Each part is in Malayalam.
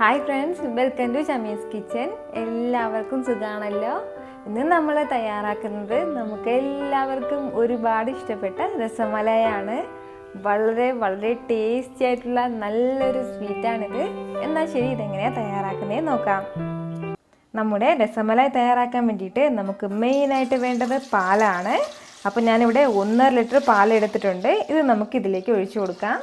Hi friends, welcome to Shamees kitchen. എല്ലാവർക്കും സുഖമാണല്ലോ. ഇന്ന് നമ്മൾ തയ്യാറാക്കുന്നത് നമുക്ക് എല്ലാവർക്കും ഒരുപാട് ഇഷ്ടപ്പെട്ട രസമലയാണ്. വളരെ വളരെ ടേസ്റ്റി ആയിട്ടുള്ള നല്ലൊരു സ്വീറ്റാണിത്. എന്നാൽ ശരി, ഇതെങ്ങനെയാണ് തയ്യാറാക്കുന്നത് നോക്കാം. നമ്മുടെ രസമല തയ്യാറാക്കാൻ വേണ്ടിയിട്ട് നമുക്ക് മെയിനായിട്ട് വേണ്ടത് പാലാണ്. അപ്പോൾ ഞാനിവിടെ 1.5 ലിറ്റർ പാൽ എടുത്തിട്ടുണ്ട്. ഇത് നമുക്ക് ഇതിലേക്ക് ഒഴിച്ചു കൊടുക്കാം.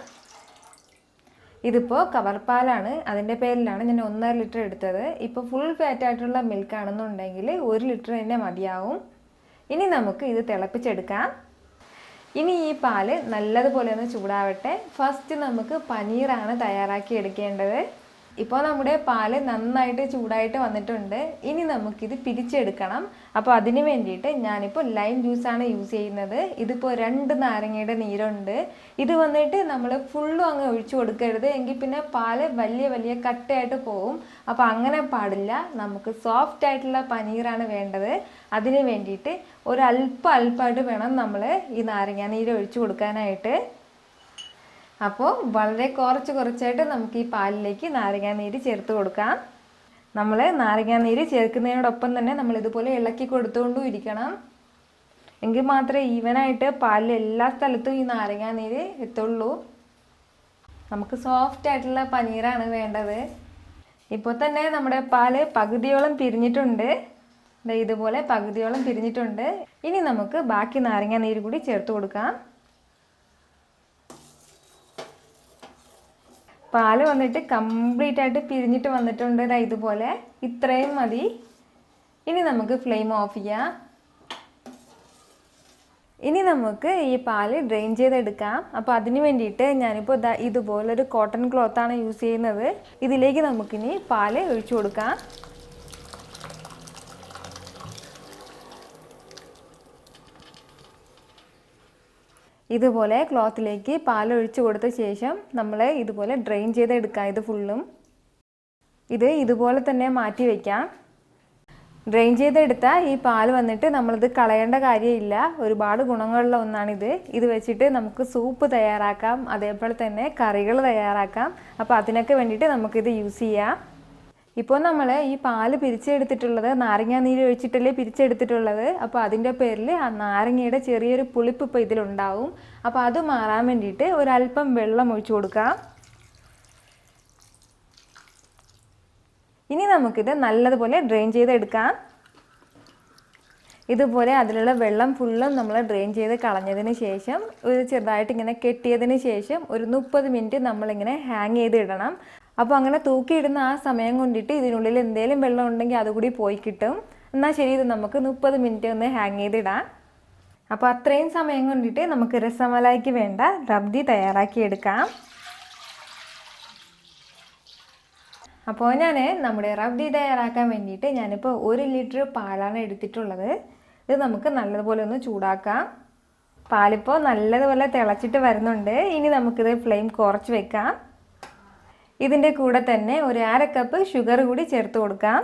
ഇതിപ്പോൾ കവർ പാലാണ്, അതിൻ്റെ പേരിലാണ് ഞാൻ 1.5 ലിറ്റർ എടുത്തത്. ഇപ്പോൾ ഫുൾ ഫാറ്റ് ആയിട്ടുള്ള മിൽക്ക് ആണെന്നുണ്ടെങ്കിൽ 1 ലിറ്റർ തന്നെ മതിയാവും. ഇനി നമുക്ക് ഇത് തിളപ്പിച്ചെടുക്കാം. ഇനി ഈ പാല് നല്ലതുപോലെ ഒന്ന് ചൂടാവട്ടെ. ഫസ്റ്റ് നമുക്ക് പനീറാണ് തയ്യാറാക്കി എടുക്കേണ്ടത്. ഇപ്പോൾ നമ്മുടെ പാല് നന്നായിട്ട് ചൂടായിട്ട് വന്നിട്ടുണ്ട്. ഇനി നമുക്കിത് പിരിച്ചെടുക്കണം. അപ്പോൾ അതിന് വേണ്ടിയിട്ട് ഞാനിപ്പോൾ ലൈം ജ്യൂസാണ് യൂസ് ചെയ്യുന്നത്. ഇതിപ്പോൾ 2 നാരങ്ങയുടെ നീരുണ്ട്. ഇത് വന്നിട്ട് നമ്മൾ ഫുള്ളും അങ്ങ് ഒഴിച്ചു കൊടുക്കരുത്, എങ്കിൽ പിന്നെ പാല് വലിയ വലിയ കട്ടയായിട്ട് പോവും. അപ്പോൾ അങ്ങനെ പാടില്ല. നമുക്ക് സോഫ്റ്റ് ആയിട്ടുള്ള പനീറാണ് വേണ്ടത്. അതിന് വേണ്ടിയിട്ട് അല്പമായിട്ട് വേണം നമ്മൾ ഈ നാരങ്ങ നീര് ഒഴിച്ചു കൊടുക്കാനായിട്ട്. അപ്പോൾ വളരെ കുറച്ചായിട്ട് നമുക്ക് ഈ പാലിലേക്ക് നാരങ്ങാനീര് ചേർത്ത് കൊടുക്കാം. നമ്മൾ നാരങ്ങാനീര് ചേർക്കുന്നതിനോടൊപ്പം തന്നെ നമ്മൾ ഇതുപോലെ ഇളക്കി കൊടുത്തുകൊണ്ടും ഇരിക്കണം. എങ്കിൽ മാത്രമേ ഈവനായിട്ട് പാലിൽ എല്ലാ സ്ഥലത്തും ഈ നാരങ്ങാനീര് എത്തുള്ളൂ. നമുക്ക് സോഫ്റ്റ് ആയിട്ടുള്ള പനീറാണ് വേണ്ടത്. ഇപ്പോൾ തന്നെ നമ്മുടെ പാല് പകുതിയോളം പിരിഞ്ഞിട്ടുണ്ട്. ഇതുപോലെ പകുതിയോളം പിരിഞ്ഞിട്ടുണ്ട്. ഇനി നമുക്ക് ബാക്കി നാരങ്ങാനീര് കൂടി ചേർത്ത് കൊടുക്കാം. പാല് വന്നിട്ട് കംപ്ലീറ്റ് ആയിട്ട് പിരിഞ്ഞിട്ട് വന്നിട്ടുണ്ട്. ഇതുപോലെ ഇത്രയും മതി. ഇനി നമുക്ക് ഫ്ലെയിം ഓഫ് ചെയ്യാം. ഇനി നമുക്ക് ഈ പാല് ഡ്രെയിൻ ചെയ്തെടുക്കാം. അപ്പോൾ അതിന് വേണ്ടിയിട്ട് ഞാനിപ്പോൾ ഇതുപോലൊരു കോട്ടൺ ക്ലോത്താണ് യൂസ് ചെയ്യുന്നത്. ഇതിലേക്ക് നമുക്കിനി പാല് ഒഴിച്ചു കൊടുക്കാം. ഇതുപോലെ ക്ലോത്തിലേക്ക് പാൽ ഒഴിച്ചു കൊടുത്ത ശേഷം നമ്മൾ ഇതുപോലെ ഡ്രെയിൻ ചെയ്തെടുക്കാം. ഇത് ഫുള്ളും ഇതുപോലെ തന്നെ മാറ്റി വയ്ക്കാം. ഡ്രെയിൻ ചെയ്തെടുത്ത ഈ പാൽ വന്നിട്ട് നമ്മളിത് കളയേണ്ട കാര്യമില്ല. ഒരുപാട് ഗുണങ്ങളുള്ള ഒന്നാണിത്. ഇത് വെച്ചിട്ട് നമുക്ക് സൂപ്പ് തയ്യാറാക്കാം, അതേപോലെ തന്നെ കറികൾ തയ്യാറാക്കാം. അപ്പോൾ അതിനൊക്കെ വേണ്ടിയിട്ട് നമുക്കിത് യൂസ് ചെയ്യാം. ഇപ്പോൾ നമ്മൾ ഈ പാല് പിരിച്ചെടുത്തിട്ടുള്ളത് നാരങ്ങാനീര് ഒഴിച്ചിട്ടല്ലേ പിരിച്ചെടുത്തിട്ടുള്ളത്. അപ്പോൾ അതിൻ്റെ പേരിൽ ആ നാരങ്ങയുടെ ചെറിയൊരു പുളിപ്പ് ഇപ്പോൾ ഇതിലുണ്ടാവും. അപ്പോൾ അത് മാറാൻ വേണ്ടിയിട്ട് ഒരല്പം വെള്ളം ഒഴിച്ചു കൊടുക്കാം. ഇനി നമുക്കിത് നല്ലതുപോലെ ഡ്രെയിൻ ചെയ്തെടുക്കാം. ഇതുപോലെ അതിലുള്ള വെള്ളം ഫുള്ളും നമ്മൾ ഡ്രെയിൻ ചെയ്ത് കളഞ്ഞതിന് ശേഷം ചെറുതായിട്ട് ഇങ്ങനെ കെട്ടിയതിന് ശേഷം ഒരു 30 മിനിറ്റ് നമ്മളിങ്ങനെ ഹാങ് ചെയ്ത് ഇടണം. അപ്പോൾ അങ്ങനെ തൂക്കിയിടുന്ന ആ സമയം കൊണ്ടിട്ട് ഇതിനുള്ളിൽ എന്തെങ്കിലും വെള്ളം ഉണ്ടെങ്കിൽ അതുകൂടി പോയി കിട്ടും. എന്നാൽ ശരി, ഇത് നമുക്ക് 30 മിനിറ്റ് ഒന്ന് ഹാങ് ചെയ്തിടാം. അപ്പോൾ അത്രയും സമയം കൊണ്ടിട്ട് നമുക്ക് രസമലായിക്ക് വേണ്ട റബ്ദി തയ്യാറാക്കിയെടുക്കാം. അപ്പോൾ ഞാൻ നമ്മുടെ റബ്ദി തയ്യാറാക്കാൻ വേണ്ടിയിട്ട് ഞാനിപ്പോൾ 1 ലിറ്റർ പാലാണ് എടുത്തിട്ടുള്ളത്. ഇത് നമുക്ക് നല്ലതുപോലെ ഒന്ന് ചൂടാക്കാം. പാലിപ്പോൾ നല്ലതുപോലെ തിളച്ചിട്ട് വരുന്നുണ്ട്. ഇനി നമുക്കിത് ഫ്ലെയിം കുറച്ച് വെക്കാം. ഇതിൻ്റെ കൂടെ തന്നെ ഒരു 1/2 കപ്പ് ഷുഗർ കൂടി ചേർത്ത് കൊടുക്കാം.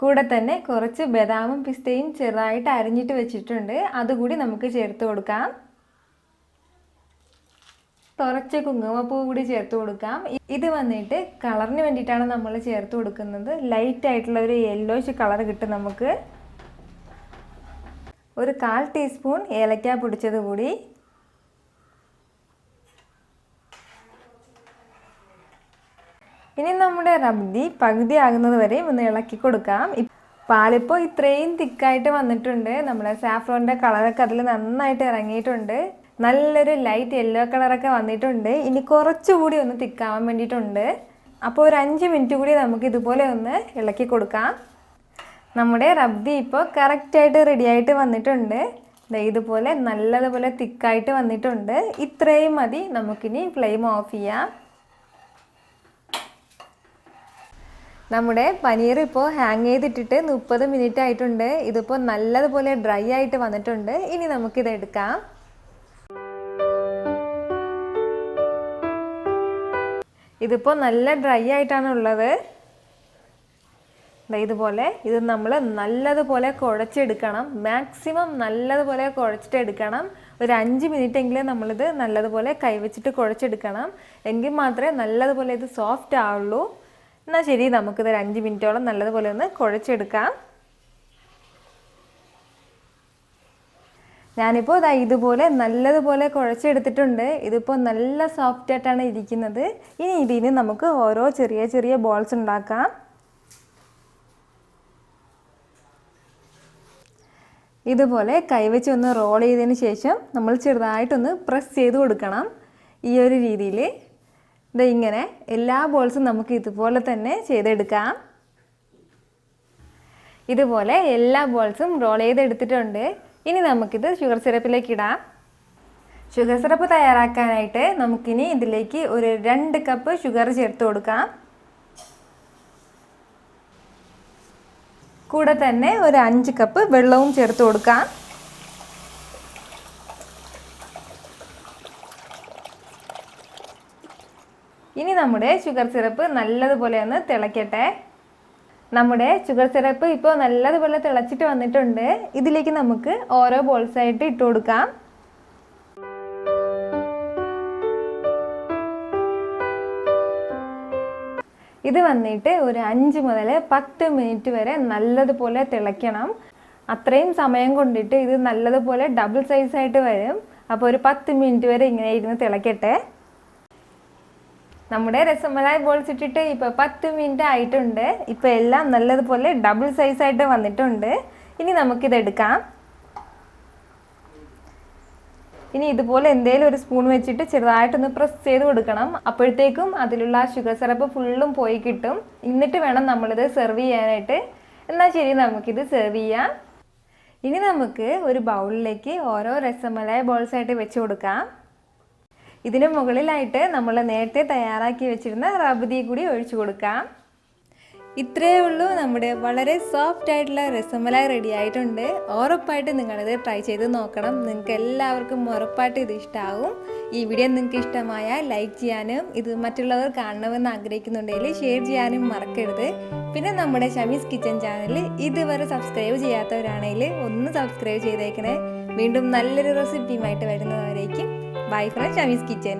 കൂടെ തന്നെ കുറച്ച് ബദാമും പിസ്തയും ചെറുതായിട്ട് അരിഞ്ഞിട്ട് വെച്ചിട്ടുണ്ട്. അതുകൂടി നമുക്ക് ചേർത്ത് കൊടുക്കാം. കുറച്ച് കുങ്കുമപ്പൂ കൂടി ചേർത്ത് കൊടുക്കാം. ഇത് വന്നിട്ട് കളറിന് വേണ്ടിയിട്ടാണ് നമ്മൾ ചേർത്ത് കൊടുക്കുന്നത്. ലൈറ്റ് ആയിട്ടുള്ള ഒരു യെല്ലോയിഷ് കളർ കിട്ടും നമുക്ക്. ഒരു 1/4 ടീസ്പൂൺ ഏലക്ക പൊടിച്ചത് കൂടി. ഇനി നമ്മുടെ റബ്ദി പകുതി ആകുന്നത് വരെ ഒന്ന് ഇളക്കി കൊടുക്കാം. പാലിപ്പോൾ ഇത്രയും തിക്കായിട്ട് വന്നിട്ടുണ്ട്. നമ്മുടെ സാഫ്രോണിൻ്റെ കളറൊക്കെ അതിൽ നന്നായിട്ട് ഇറങ്ങിയിട്ടുണ്ട്. നല്ലൊരു ലൈറ്റ് യെല്ലോ കളറൊക്കെ വന്നിട്ടുണ്ട്. ഇനി കുറച്ചുകൂടി ഒന്ന് തിക്കാവാൻ വേണ്ടിയിട്ടുണ്ട്. അപ്പോൾ ഒരു 5 മിനിറ്റ് കൂടി നമുക്ക് ഇതുപോലെ ഒന്ന് ഇളക്കി കൊടുക്കാം. നമ്മുടെ റബ്ദി ഇപ്പോൾ കറക്റ്റായിട്ട് റെഡിയായിട്ട് വന്നിട്ടുണ്ട്. ഇതുപോലെ നല്ലതുപോലെ തിക്കായിട്ട് വന്നിട്ടുണ്ട്. ഇത്രയും മതി. നമുക്കിനി ഫ്ലെയിം ഓഫ് ചെയ്യാം. നമ്മുടെ പനീർ ഇപ്പോൾ ഹാങ് ചെയ്തിട്ടിട്ട് 30 മിനിറ്റ് ആയിട്ടുണ്ട്. ഇതിപ്പോൾ നല്ലതുപോലെ ഡ്രൈ ആയിട്ട് വന്നിട്ടുണ്ട്. ഇനി നമുക്കിത് എടുക്കാം. ഇതിപ്പോൾ നല്ല ഡ്രൈ ആയിട്ടാണ് ഉള്ളത്. ഇതുപോലെ ഇത് നമ്മൾ നല്ലതുപോലെ കുഴച്ചെടുക്കണം. മാക്സിമം നല്ലതുപോലെ കുഴച്ചിട്ട് എടുക്കണം. ഒരു 5 മിനിറ്റെങ്കിലും നമ്മളിത് നല്ലതുപോലെ കൈവച്ചിട്ട് കുഴച്ചെടുക്കണം. എങ്കിൽ മാത്രമേ നല്ലതുപോലെ ഇത് സോഫ്റ്റ് ആവുള്ളൂ. എന്നാൽ ശരി, നമുക്കിത് 5 മിനിറ്റോളം നല്ലതുപോലെ ഒന്ന് കുഴച്ചെടുക്കാം. ഞാനിപ്പോൾ ഇതുപോലെ നല്ലതുപോലെ കുഴച്ചെടുത്തിട്ടുണ്ട്. ഇതിപ്പോൾ നല്ല സോഫ്റ്റായിട്ടാണ് ഇരിക്കുന്നത്. ഇനി ഇതിന് നമുക്ക് ഓരോ ചെറിയ ചെറിയ ബോൾസ് ഉണ്ടാക്കാം. ഇതുപോലെ കൈവച്ച് ഒന്ന് റോൾ ചെയ്തതിന് ശേഷം നമ്മൾ ചെറുതായിട്ടൊന്ന് പ്രസ് ചെയ്ത് കൊടുക്കണം. ഈ ഒരു രീതിയിൽ ഇങ്ങനെ എല്ലാ ബോൾസും നമുക്ക് ഇതുപോലെ തന്നെ ചെയ്തെടുക്കാം. ഇതുപോലെ എല്ലാ ബോൾസും റോൾ ചെയ്തെടുത്തിട്ടുണ്ട്. ഇനി നമുക്കിത് ഷുഗർ സിറപ്പിലേക്ക് ഇടാം. ഷുഗർ സിറപ്പ് തയ്യാറാക്കാനായിട്ട് നമുക്കിനി ഇതിലേക്ക് ഒരു 2 കപ്പ് ഷുഗർ ചേർത്ത് കൊടുക്കാം. കൂടെ തന്നെ ഒരു 5 കപ്പ് വെള്ളവും ചേർത്ത് കൊടുക്കാം. ഇനി നമ്മുടെ ഷുഗർ സിറപ്പ് നല്ലതുപോലെ ഒന്ന് തിളയ്ക്കട്ടെ. നമ്മുടെ ഷുഗർ സിറപ്പ് ഇപ്പോൾ നല്ലതുപോലെ തിളച്ചിട്ട് വന്നിട്ടുണ്ട്. ഇതിലേക്ക് നമുക്ക് ഓരോ ബോൾസായിട്ട് ഇട്ട് കൊടുക്കാം. ഇത് വന്നിട്ട് ഒരു 5 മുതൽ 10 മിനിറ്റ് വരെ നല്ലതുപോലെ തിളയ്ക്കണം. അത്രയും സമയം കൊണ്ടിട്ട് ഇത് നല്ലതുപോലെ ഡബിൾ സൈസായിട്ട് വരും. അപ്പോൾ ഒരു 10 മിനിറ്റ് വരെ ഇങ്ങനെ ഇരുന്ന് തിളയ്ക്കട്ടെ. നമ്മുടെ രസമലായി ബോൾസ് ഇട്ടിട്ട് ഇപ്പോൾ 10 മിനിറ്റ് ആയിട്ടുണ്ട്. ഇപ്പോൾ എല്ലാം നല്ലതുപോലെ ഡബിൾ സൈസായിട്ട് വന്നിട്ടുണ്ട്. ഇനി നമുക്കിതെടുക്കാം. ഇനി ഇതുപോലെ എന്തെങ്കിലും ഒരു സ്പൂൺ വെച്ചിട്ട് ചെറുതായിട്ടൊന്ന് പ്രസ് ചെയ്ത് കൊടുക്കണം. അപ്പോഴത്തേക്കും അതിലുള്ള ഷുഗർ സിറപ്പ് ഫുള്ളും പോയി കിട്ടും. എന്നിട്ട് വേണം നമ്മളിത് സെർവ് ചെയ്യാനായിട്ട്. എന്നാൽ ശരി, നമുക്കിത് സെർവ് ചെയ്യാം. ഇനി നമുക്ക് ഒരു ബൗളിലേക്ക് ഓരോ രസമലായി ബോൾസായിട്ട് വെച്ച് കൊടുക്കാം. ഇതിന് മുകളിലായിട്ട് നമ്മൾ നേരത്തെ തയ്യാറാക്കി വെച്ചിരുന്ന റബദി കൂടി ഒഴിച്ചു കൊടുക്കാം. ഇത്രയേ ഉള്ളൂ, നമ്മുടെ വളരെ സോഫ്റ്റ് ആയിട്ടുള്ള രസമലായി റെഡി ആയിട്ടുണ്ട്. ഉറപ്പായിട്ട് നിങ്ങളിത് ട്രൈ ചെയ്ത് നോക്കണം. നിങ്ങൾക്ക് എല്ലാവർക്കും ഉറപ്പായിട്ട് ഇത് ഇഷ്ടമാവും. ഈ വീഡിയോ നിങ്ങൾക്ക് ഇഷ്ടമായാൽ ലൈക്ക് ചെയ്യാനും ഇത് മറ്റുള്ളവർ കാണണമെന്ന് ആഗ്രഹിക്കുന്നുണ്ടെങ്കിൽ ഷെയർ ചെയ്യാനും മറക്കരുത്. പിന്നെ നമ്മുടെ ഷമീസ് കിച്ചൻ ചാനൽ ഇതുവരെ സബ്സ്ക്രൈബ് ചെയ്യാത്തവരാണെങ്കിൽ ഒന്ന് സബ്സ്ക്രൈബ് ചെയ്തേക്കണേ. വീണ്ടും നല്ലൊരു റെസിപ്പിയുമായിട്ട് വരുന്നവരേക്കും ബൈ ഫ്രം ഷമീസ് കിച്ചൻ.